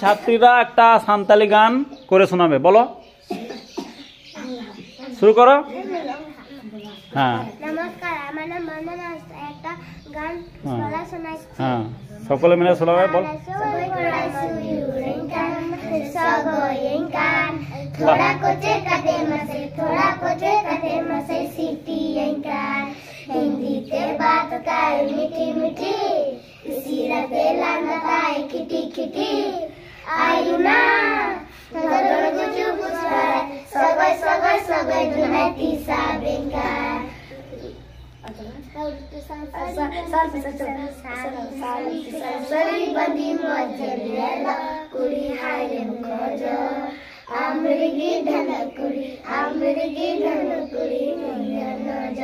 ছাত্রীরা একটা সান্তালি গান করে শোনাবে, বলো, শুরু করো। হ্যাঁ নমস্কার, আমার নাম বন্দনা, একটা গান বলা শোনাচ্ছি। হ্যাঁ, সকলে মিলে শোনাবে, বল। थोड़ा कोचे कदे मसे सिटी एंकार हिंदी ते बात काय मीठी मीठी सिरा ते लाना ताय किटी किटी आयु ना सगळ गुजु गुजराय सगळ दुनाती साबेंकार सारी बंदी मजलियाला कुड़ी हाय रे मुखज आमृगी धन कुड़ी नज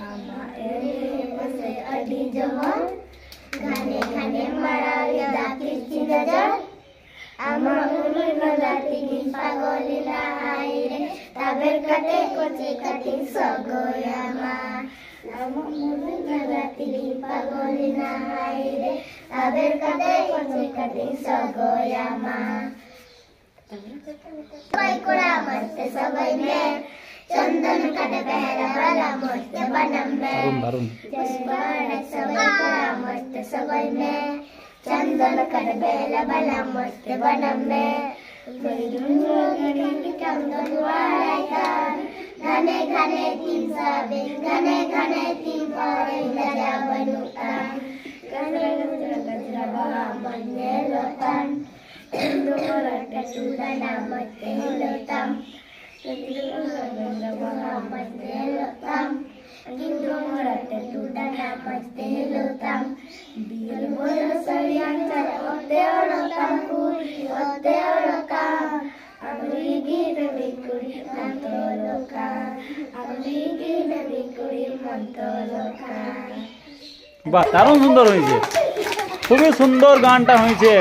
आमा एने बसे अडी जवान घाने घाने मरावे दाती की नजर आमा उलु नलाती की पागलिला हाय रे ताबेर काटे कोचे काटे सगोयामा आमा उलु नलाती की पागलिला हाय रे ताबेर काटे कोचे काटे सगोयामा कोई कोड़ा मस्ते सबई में चंदन काटे पहरा वाला मस्ते बनम में पुष्पाण सबई कोड़ा मस्ते सबई में चंदन काटे पहरा वाला मस्ते बनम में चंदन वाला घने घने तीन सबे घने तीन पारे लजा बनुता घने गजरा बहा बनने Lotan Hindu Marathi Sudana Mate Lotam Hindu Marathi Sudana Mate Lotam Bir boya saryancha otte orotam Amrigi kuri mantoloka বাহ, দারুণ সুন্দর হয়েছে, খুবই সুন্দর গানটা হয়েছে।